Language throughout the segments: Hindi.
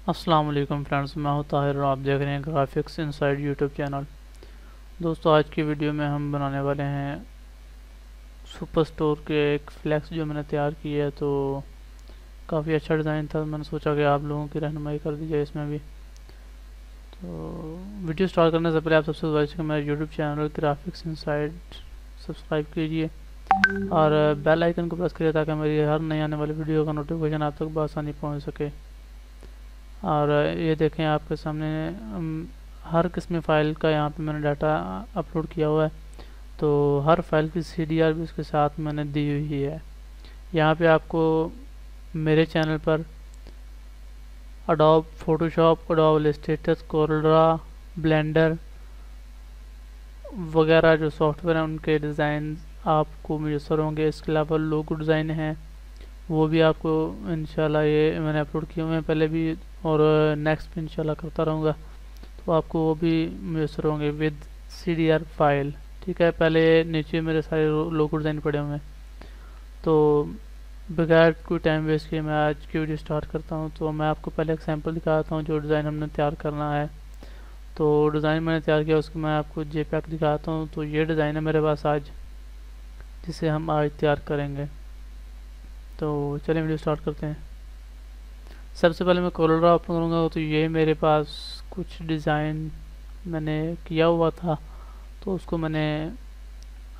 अस्सलाम वालेकुम फ्रेंड्स, मैं हूं ताहिर और आप देख रहे हैं ग्राफिक्स इनसाइड यूट्यूब चैनल। दोस्तों, आज की वीडियो में हम बनाने वाले हैं सुपर स्टोर के एक फ्लैक्स जो मैंने तैयार की है। तो काफ़ी अच्छा डिज़ाइन था, मैंने सोचा कि आप लोगों की रहनुमाई कर दी जाए इसमें भी। तो वीडियो स्टार्ट करने से पहले आप सबसे गुजारिश है कि मेरे YouTube channel graphics inside subscribe कीजिए और बेल आइकन को प्रेस करिए ताकि मेरी हर नई आने वाली वीडियो का नोटिफिकेशन आप तक बआसानी पहुँच सके। और ये देखें आपके सामने हर किस्म फाइल का यहाँ पे मैंने डाटा अपलोड किया हुआ है। तो हर फाइल की CDR भी उसके साथ मैंने दी हुई है। यहाँ पे आपको मेरे चैनल पर Adobe Photoshop, Adobe Illustrator, CorelDRAW, Blender वगैरह जो सॉफ्टवेयर हैं उनके डिज़ाइन आपको मुयसर होंगे। इसके अलावा लोगो डिज़ाइन है, वो भी आपको इंशाल्लाह ये मैंने अपलोड किए हुए हैं पहले भी और नेक्स्ट भी इंशाल्लाह करता रहूँगा। तो आपको वो भी मुयसर होंगे विद CDR फाइल। ठीक है, पहले नीचे मेरे सारे लोगो डिज़ाइन पड़े हुए हैं। तो बगैर कोई टाइम वेस्ट किए मैं आज की वीडियो स्टार्ट करता हूँ। तो मैं आपको पहले एक सैम्पल दिखाता हूँ जो डिज़ाइन हमने तैयार करना है। तो डिज़ाइन मैंने तैयार किया उसको मैं आपको JPEG दिखाता हूँ। तो ये डिज़ाइन है मेरे पास आज, जिसे हम आज तैयार करेंगे। तो चलिए वीडियो स्टार्ट करते हैं। सबसे पहले मैं कोरलड्रा ओपन करूँगा। तो ये मेरे पास कुछ डिज़ाइन मैंने किया हुआ था, तो उसको मैंने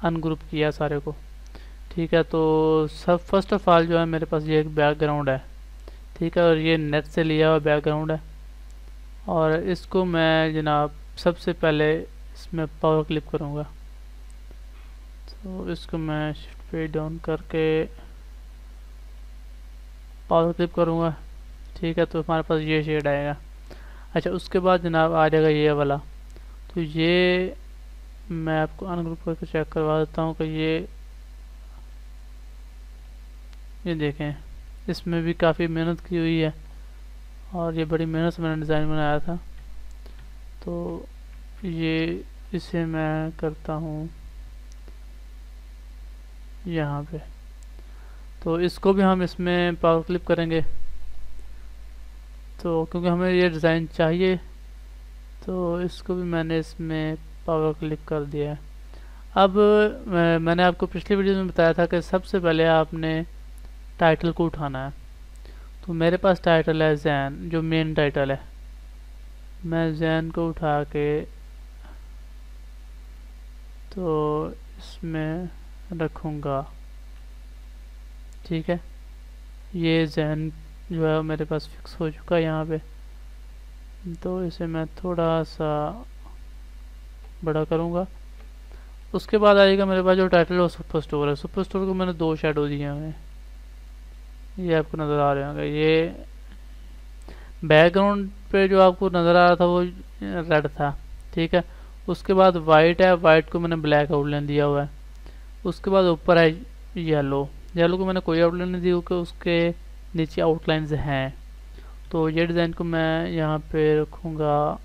अनग्रुप किया सारे को। ठीक है, तो सब फर्स्ट ऑफ ऑल जो है मेरे पास ये एक बैकग्राउंड है। ठीक है, और ये नेट से लिया हुआ बैकग्राउंड है। और इसको मैं जनाब सबसे पहले इसमें पावर क्लिप करूँगा। तो इसको मैं शिफ्ट पे डाउन करके पावर क्लिप करूँगा। ठीक है, तो हमारे पास ये शेड आएगा। अच्छा, उसके बाद जनाब आ जाएगा ये वाला। तो ये मैं आपको अनग्रुप करके चेक करवा देता हूँ कि ये देखें, इसमें भी काफ़ी मेहनत की हुई है और ये बड़ी मेहनत से मैंने डिज़ाइन बनाया था। तो ये इसे मैं करता हूँ यहाँ पे। तो इसको भी हम इसमें पावर क्लिप करेंगे। तो क्योंकि हमें ये डिज़ाइन चाहिए, तो इसको भी मैंने इसमें पावर क्लिप कर दिया है। अब मैंने आपको पिछली वीडियो में बताया था कि सबसे पहले आपने टाइटल को उठाना है। तो मेरे पास टाइटल है जैन, जो मेन टाइटल है। मैं जैन को उठा के तो इसमें रखूँगा। ठीक है, ये जैन जो है मेरे पास फिक्स हो चुका है यहाँ पे। तो इसे मैं थोड़ा सा बड़ा करूँगा। उसके बाद आएगा मेरे पास जो टाइटल है सुपर स्टोर है। सुपर स्टोर को मैंने 2 शेडो दिए हैं, ये आपको नज़र आ रहे होंगे। ये बैकग्राउंड पे जो आपको नज़र आ रहा था वो रेड था। ठीक है, उसके बाद वाइट है, वाइट को मैंने ब्लैक आउटलाइन दिया हुआ है। उसके बाद ऊपर है येलो। येलो को मैंने कोई आउटलाइन नहीं दी क्योंकि उसके नीचे आउटलाइंस हैं। तो ये डिज़ाइन को मैं यहाँ पे रखूँगा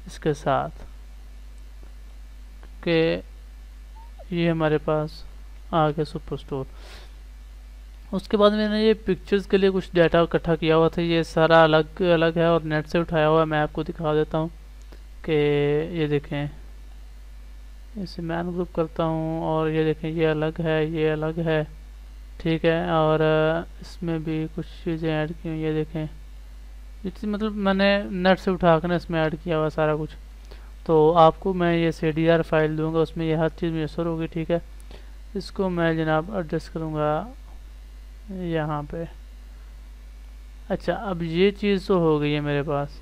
इसके साथ कि ये हमारे पास आ गया सुपर स्टोर। उसके बाद मैंने ये पिक्चर्स के लिए कुछ डाटा इकट्ठा किया हुआ था, ये सारा अलग अलग है और नेट से उठाया हुआ है। मैं आपको दिखा देता हूँ कि ये देखें, इसे मैं अनग्रुप करता हूँ और ये देखें, ये अलग है, ये अलग है। ठीक है, और इसमें भी कुछ चीज़ें ऐड की हुई, ये देखें। इसी मतलब मैंने नेट से उठा कर इसमें ऐड किया हुआ सारा कुछ। तो आपको मैं ये CDR फाइल दूंगा, उसमें ये हर चीज़ मैसर होगी। ठीक है, इसको मैं जनाब एडजस्ट करूँगा यहाँ पे। अच्छा, अब ये चीज़ तो हो गई है मेरे पास।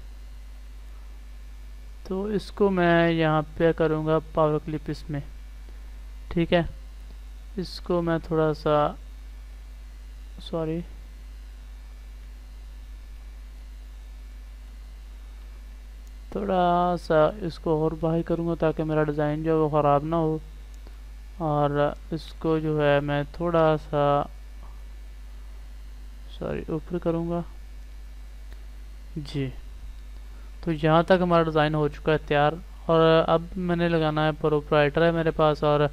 तो इसको मैं यहाँ पे करूँगा पावर क्लिप इसमें। ठीक है, इसको मैं थोड़ा सा थोड़ा सा इसको और बाहर करूँगा ताकि मेरा डिज़ाइन जो है वो ख़राब ना हो। और इसको जो है मैं थोड़ा सा ऊपर करूँगा जी। तो यहाँ तक हमारा डिज़ाइन हो चुका है तैयार। और अब मैंने लगाना है प्रोप्राइटर है मेरे पास और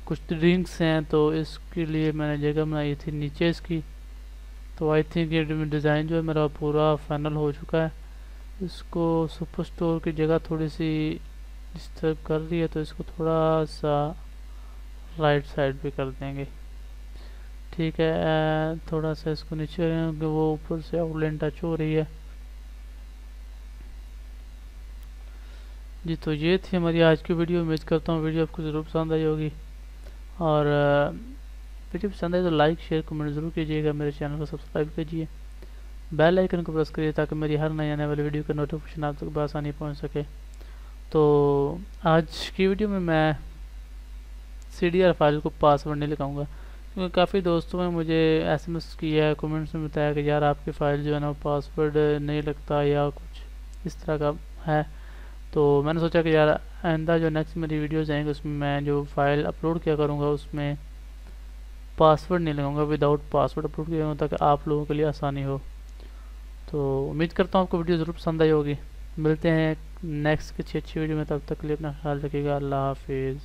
कुछ रिंग्स हैं, तो इसके लिए मैंने जगह बनाई थी नीचे इसकी। तो आई थिंक ये डिज़ाइन जो है मेरा पूरा फाइनल हो चुका है। इसको सुपर स्टोर की जगह थोड़ी सी डिस्टर्ब कर रही है, तो इसको थोड़ा सा राइट साइड पे कर देंगे। ठीक है, थोड़ा सा इसको नीचे क्योंकि वो ऊपर से आउटलाइन टच हो रही है। जी, तो ये थी हमारी आज की वीडियो। उम्मीद करता हूँ वीडियो आपको ज़रूर पसंद आई होगी, और वीडियो पसंद आए तो लाइक शेयर कमेंट ज़रूर कीजिएगा। मेरे चैनल को सब्सक्राइब कीजिए, बेल आइकन को प्रेस करिए ताकि मेरी हर नई आने वाली वीडियो का नोटिफिकेशन आप तक बआसानी पहुँच सके। तो आज की वीडियो में मैं CDR फाइल को पासवर्ड नहीं लगाऊंगा, क्योंकि काफ़ी दोस्तों ने मुझे SMS किया है, कमेंट्स में बताया कि यार आपकी फ़ाइल जो है ना वो पासवर्ड नहीं लगता या कुछ इस तरह का है। तो मैंने सोचा कि यार आइंदा जो नेक्स्ट मेरी वीडियोज़ आएंगे उसमें मैं जो फाइल अपलोड किया करूँगा उसमें पासवर्ड नहीं लगाऊंगा, विदाउट पासवर्ड अपलोड किया करूँगा ताकि आप लोगों के लिए आसानी हो। तो उम्मीद करता हूँ आपको वीडियो ज़रूर पसंद आई होगी। मिलते हैं नेक्स्ट की अच्छी वीडियो में, तब तक के लिए अपना ख्याल रखिएगा। अल्लाह हाफिज़।